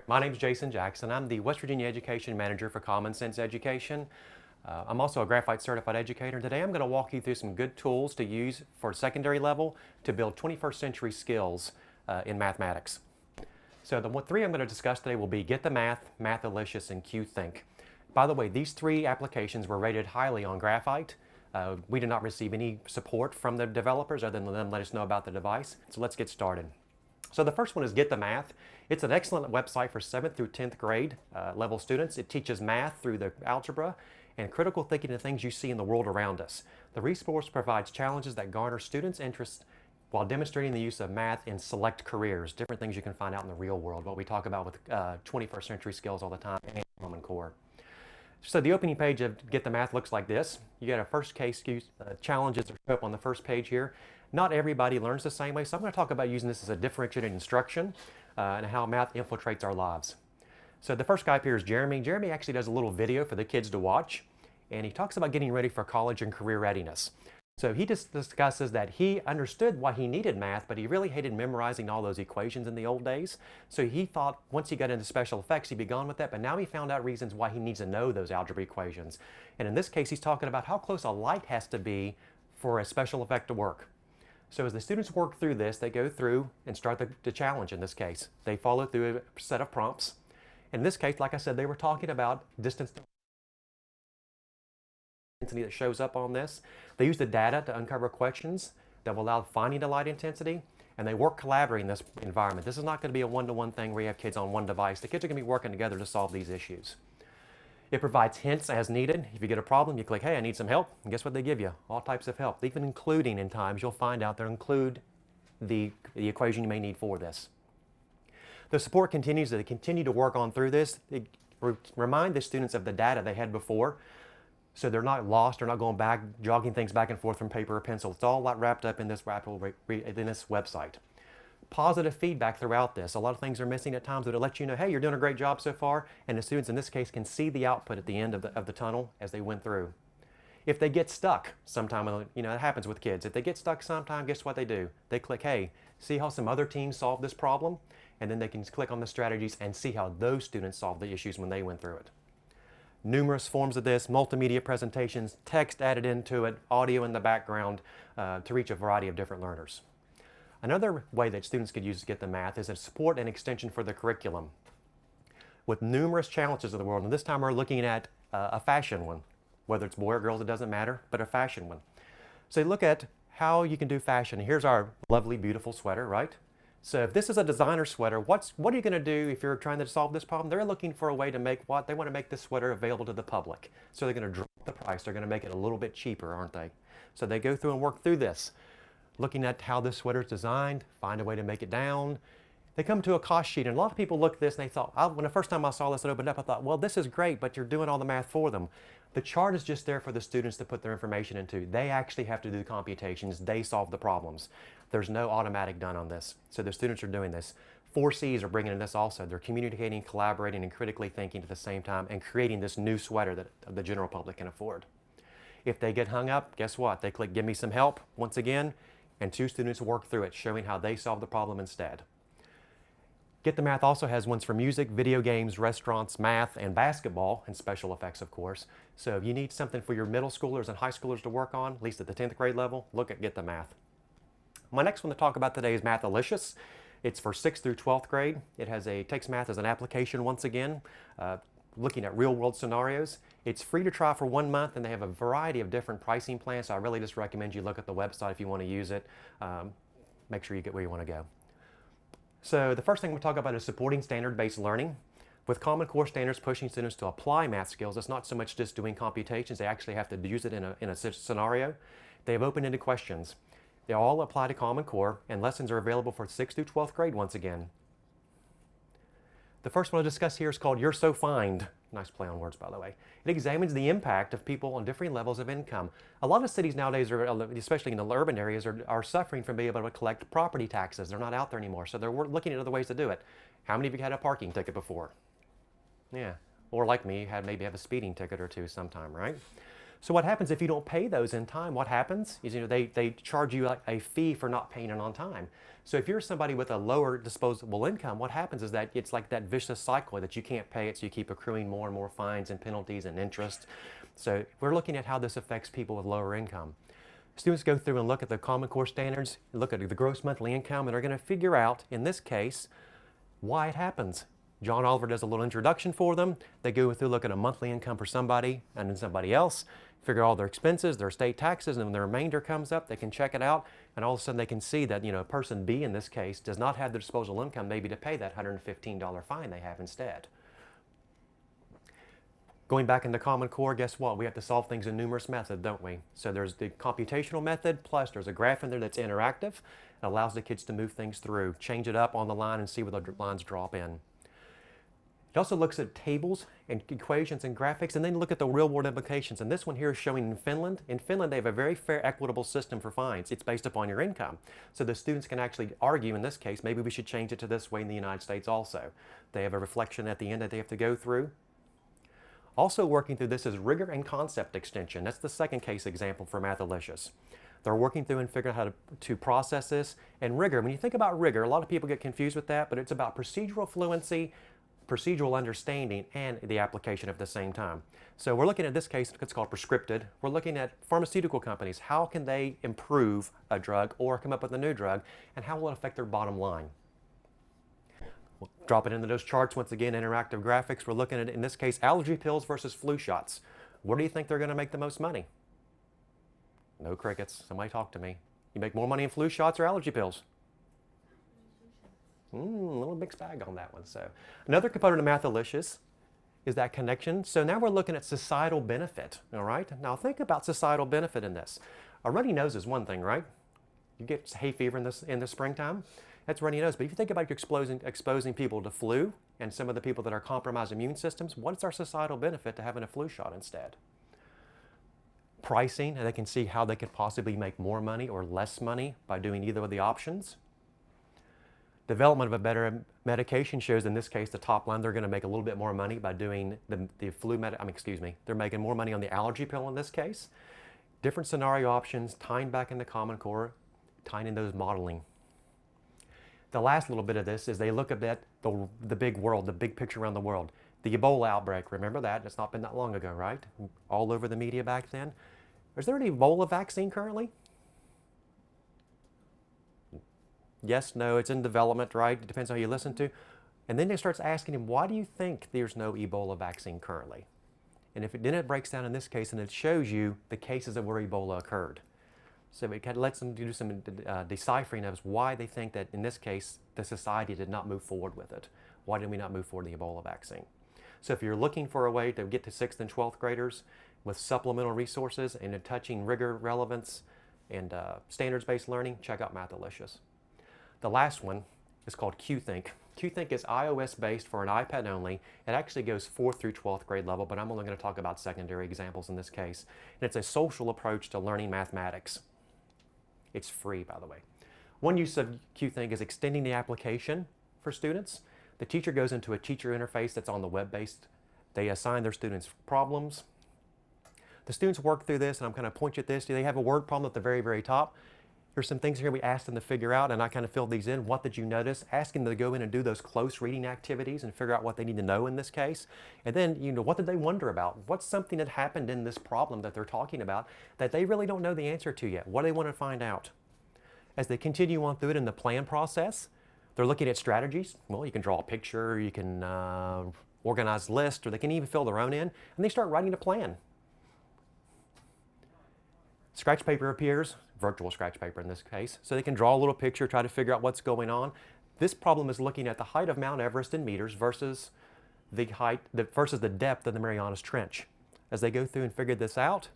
My name is Jason Jackson. I'm the West Virginia Education Manager for Common Sense Education. I'm also a Graphite Certified Educator. Today I'm going to walk you through some good tools to use for secondary level to build 21st century skills in mathematics. So the three I'm going to discuss today will be Get the Math, Mathalicious, and QThink. By the way, these three applications were rated highly on Graphite. We did not receive any support from the developers other than them let us know about the device. So let's get started. So the first one is Get the Math. It's an excellent website for 7th through 10th grade level students. It teaches math through the algebra and critical thinking of things you see in the world around us. The resource provides challenges that garner students' interest while demonstrating the use of math in select careers, different things you can find out in the real world, what we talk about with 21st century skills all the time, and Common Core. So the opening page of Get the Math looks like this. You get a first case challenges that show up on the first page here. Not everybody learns the same way, so I'm going to talk about using this as a differentiated instruction and how math infiltrates our lives. So the first guy up here is Jeremy. Jeremy actually does a little video for the kids to watch, and he talks about getting ready for college and career readiness. So he just discusses that he understood why he needed math, but he really hated memorizing all those equations in the old days. So he thought once he got into special effects, he'd be gone with that, but now he found out reasons why he needs to know those algebra equations. And in this case, he's talking about how close a light has to be for a special effect to work. So as the students work through this, they go through and start the challenge in this case. They follow through a set of prompts. In this case, like I said, they were talking about distance intensity that shows up on this. They use the data to uncover questions that will allow finding the light intensity, and they work collaboratively in this environment. This is not going to be a one-to-one thing where you have kids on one device. The kids are going to be working together to solve these issues. It provides hints as needed. If you get a problem, you click, hey, I need some help. And guess what they give you? All types of help, even including in times you'll find out they'll include the equation you may need for this. The support continues. They continue to work on through this. They remind the students of the data they had before, so they're not lost. They're not going back, jogging things back and forth from paper or pencil. It's all wrapped up in this website. Positive feedback throughout this. A lot of things are missing at times, but it lets you know, hey, you're doing a great job so far, and the students in this case can see the output at the end of the tunnel as they went through. If they get stuck sometime, it happens with kids. If they get stuck sometime, guess what they do? They click, hey, see how some other teams solved this problem? And then they can click on the strategies and see how those students solved the issues when they went through it. Numerous forms of this, multimedia presentations, text added into it, audio in the background to reach a variety of different learners. Another way that students could use to Get the Math is a support and extension for the curriculum. With numerous challenges of the world, and this time we're looking at a fashion one, whether it's boy or girls, it doesn't matter, but a fashion one. So look at how you can do fashion. Here's our lovely, beautiful sweater, right? So if this is a designer sweater, what are you going to do if you're trying to solve this problem? They're looking for a way to make what? They want to make this sweater available to the public. So they're going to drop the price. They're going to make it a little bit cheaper, aren't they? So they go through and work through this, looking at how this sweater is designed, find a way to make it down. They come to a cost sheet, and a lot of people look at this and they thought, when the first time I saw this it opened up, I thought, well, this is great, but you're doing all the math for them. The chart is just there for the students to put their information into. They actually have to do the computations. They solve the problems. There's no automatic done on this. So the students are doing this. 4 C's are bringing in this also. They're communicating, collaborating, and critically thinking at the same time and creating this new sweater that the general public can afford. If they get hung up, guess what? They click Give Me Some Help once again, and 2 students work through it, showing how they solve the problem instead. Get the Math also has ones for music, video games, restaurants, math, and basketball, and special effects, of course. So if you need something for your middle schoolers and high schoolers to work on, at least at the 10th grade level, look at Get the Math. My next one to talk about today is Mathalicious. It's for 6th through 12th grade. It takes math as an application once again, looking at real-world scenarios. It's free to try for 1 month, and they have a variety of different pricing plans, so I really just recommend you look at the website if you want to use it. Make sure you get where you want to go. So the first thing we'll talk about is supporting standard-based learning. With Common Core standards pushing students to apply math skills, it's not so much just doing computations. They actually have to use it in a scenario. They have open-ended questions. They all apply to Common Core, and lessons are available for 6th through 12th grade once again. The first one I'll discuss here is called You're So Fined. Nice play on words, by the way. It examines the impact of people on differing levels of income. A lot of cities nowadays, especially in the urban areas, are suffering from being able to collect property taxes. They're not out there anymore, so they're looking at other ways to do it. How many of you had a parking ticket before? Yeah. Or like me, maybe have a speeding ticket or two sometime, right? So what happens if you don't pay those in time? What happens is, they charge you like a fee for not paying it on time. So if you're somebody with a lower disposable income, what happens is that it's like that vicious cycle that you can't pay it, so you keep accruing more and more fines and penalties and interest. So we're looking at how this affects people with lower income. Students go through and look at the Common Core standards, look at the gross monthly income, and are going to figure out, in this case, why it happens. John Oliver does a little introduction for them. They go through, look at a monthly income for somebody and then somebody else, figure all their expenses, their state taxes, and when the remainder comes up, they can check it out, and all of a sudden they can see that, person B in this case does not have the disposable income maybe to pay that $115 fine they have instead. Going back into Common Core, guess what? We have to solve things in numerous methods, don't we? So there's the computational method, plus there's a graph in there that's interactive. It allows the kids to move things through, change it up on the line and see where the lines drop in. It also looks at tables and equations and graphics, and then look at the real world implications. And this one here is showing in Finland. In Finland, they have a very fair, equitable system for fines. It's based upon your income. So the students can actually argue, in this case, maybe we should change it to this way in the United States also. They have a reflection at the end that they have to go through. Also working through this is rigor and concept extension. That's the second case example for Mathalicious. They're working through and figuring out how to process this. And rigor, when you think about rigor, a lot of people get confused with that, but it's about procedural fluency, procedural understanding, and the application at the same time. So we're looking at this case, it's called prescripted. We're looking at pharmaceutical companies. How can they improve a drug or come up with a new drug, and how will it affect their bottom line? We'll drop it into those charts. Once again, interactive graphics. We're looking at, in this case, allergy pills versus flu shots. Where do you think they're going to make the most money? No crickets. Somebody talk to me. You make more money in flu shots or allergy pills? A little mixed bag on that one. So another component of Mathalicious is that connection. So now we're looking at societal benefit, all right? Now think about societal benefit in this. A runny nose is one thing, right? You get hay fever in the springtime. That's runny nose. But if you think about exposing people to flu and some of the people that are compromised immune systems, what's our societal benefit to having a flu shot instead? Pricing, and they can see how they could possibly make more money or less money by doing either of the options. Development of a better medication shows, in this case, the top line, they're going to make a little bit more money by doing the flu they're making more money on the allergy pill in this case. Different scenario options, tying back into Common Core, tying in those modeling. The last little bit of this is they look at the big world, the big picture around the world. The Ebola outbreak, remember that? It's not been that long ago, right? All over the media back then. Is there an Ebola vaccine currently? Yes, no, it's in development, right? It depends on who you listen to. And then they starts asking him, why do you think there's no Ebola vaccine currently? And then it breaks down in this case and it shows you the cases of where Ebola occurred. So it kind of lets them do some deciphering of why they think that in this case, the society did not move forward with it. Why did we not move forward with the Ebola vaccine? So if you're looking for a way to get to 6th and 12th graders with supplemental resources and touching rigor, relevance, and standards-based learning, check out Mathalicious. The last one is called QThink. QThink is iOS-based for an iPad only. It actually goes 4th through 12th grade level, but I'm only going to talk about secondary examples in this case. And it's a social approach to learning mathematics. It's free, by the way. One use of QThink is extending the application for students. The teacher goes into a teacher interface that's on the web-based. They assign their students problems. The students work through this, and I'm going to point you at this. Do they have a word problem at the very, very top? Here's some things here we asked them to figure out, and I kind of filled these in. What did you notice? Asking them to go in and do those close reading activities and figure out what they need to know in this case. And then, what did they wonder about? What's something that happened in this problem that they're talking about that they really don't know the answer to yet? What do they want to find out? As they continue on through it in the plan process, they're looking at strategies. Well, you can draw a picture, you can organize lists, or they can even fill their own in, and they start writing a plan. Scratch paper appears, virtual scratch paper in this case, so they can draw a little picture, try to figure out what's going on. This problem is looking at the height of Mount Everest in meters versus the depth of the Marianas Trench. As they go through and figure this out,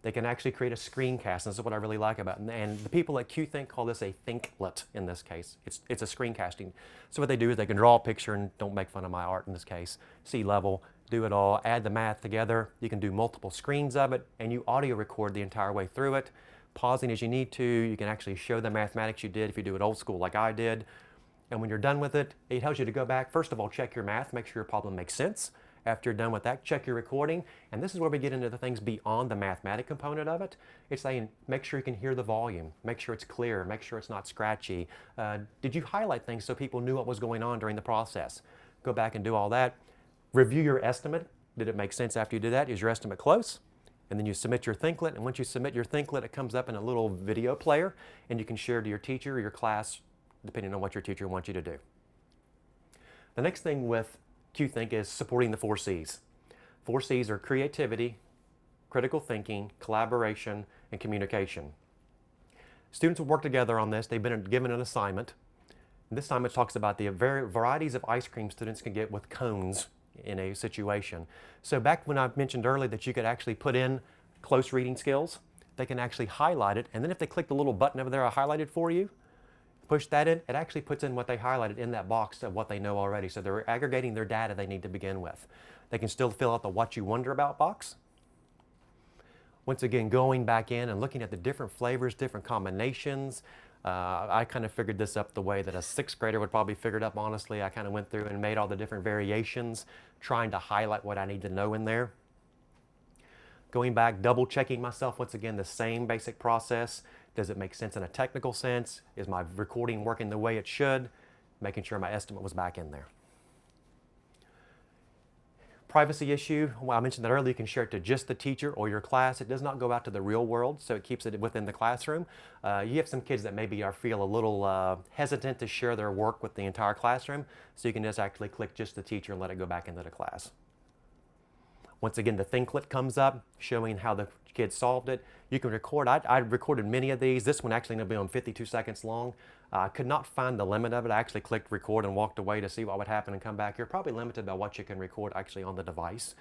they can actually create a screencast, and this is what I really like about it. And the people at QThink call this a thinklet in this case. It's a screencasting. So what they do is they can draw a picture, and don't make fun of my art in this case, sea level, do it all, add the math together. You can do multiple screens of it, and you audio record the entire way through it, pausing as you need to. You can actually show the mathematics you did if you do it old school like I did. And when you're done with it, it tells you to go back, first of all, check your math, make sure your problem makes sense, After you're done with that, check your recording. And this is where we get into the things beyond the mathematic component of it. It's saying, make sure you can hear the volume, make sure it's clear, make sure it's not scratchy. Did you highlight things so people knew what was going on during the process? Go back and do all that. Review your estimate. Did it make sense after you did that? Is your estimate close? And then you submit your Thinklet, and once you submit your Thinklet, it comes up in a little video player, and you can share to your teacher or your class, depending on what your teacher wants you to do. The next thing with QThink is supporting the 4 C's. 4 C's are creativity, critical thinking, collaboration, and communication. Students will work together on this. They've been given an assignment. And this assignment talks about the varieties of ice cream students can get with cones in a situation. So back when I mentioned earlier that you could actually put in close reading skills, they can actually highlight it, and then if they click the little button over there I highlighted for you, push that in, it actually puts in what they highlighted in that box of what they know already. So they're aggregating their data they need to begin with. They can still fill out the what you wonder about box. Once again, going back in and looking at the different flavors, different combinations. I kind of figured this up the way that a 6th grader would probably figure it up, honestly. I kind of went through and made all the different variations, trying to highlight what I need to know in there. Going back, double checking myself, once again, the same basic process. Does it make sense in a technical sense? Is my recording working the way it should? Making sure my estimate was back in there. Privacy issue, well, I mentioned that earlier, you can share it to just the teacher or your class. It does not go out to the real world, so it keeps it within the classroom. You have some kids that maybe feel a little hesitant to share their work with the entire classroom, so you can just actually click just the teacher and let it go back into the class. Once again, the Thinklet comes up, showing how the kids solved it. You can record. I recorded many of these. This one actually going to be on 52 seconds long. I could not find the limit of it. I actually clicked record and walked away to see what would happen and come back. You're probably limited by what you can record actually on the device,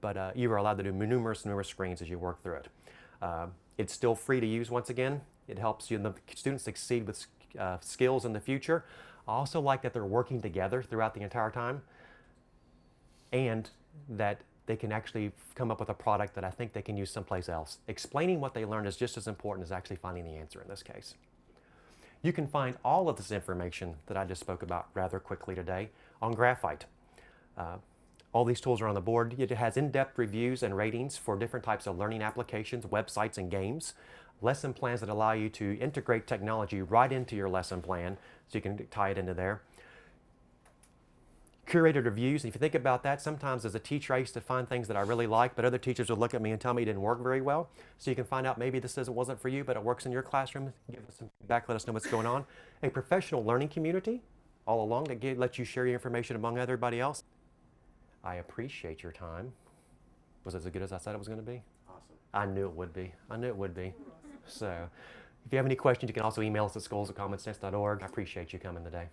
but you are allowed to do numerous screens as you work through it. It's still free to use once again. It helps you and the students succeed with skills in the future. I also like that they're working together throughout the entire time, and that they can actually come up with a product that I think they can use someplace else. Explaining what they learned is just as important as actually finding the answer in this case. You can find all of this information that I just spoke about rather quickly today on Graphite. All these tools are on the board. It has in-depth reviews and ratings for different types of learning applications, websites, and games. Lesson plans that allow you to integrate technology right into your lesson plan, so you can tie it into there. Curated reviews, and if you think about that, sometimes as a teacher I used to find things that I really liked, but other teachers would look at me and tell me it didn't work very well. So you can find out maybe this wasn't for you, but it works in your classroom. Give us some feedback, let us know what's going on. A professional learning community all along that lets you share your information among everybody else. I appreciate your time. Was it as good as I said it was going to be? Awesome. I knew it would be. I knew it would be. So if you have any questions, you can also email us at schools@commonsense.org. I appreciate you coming today.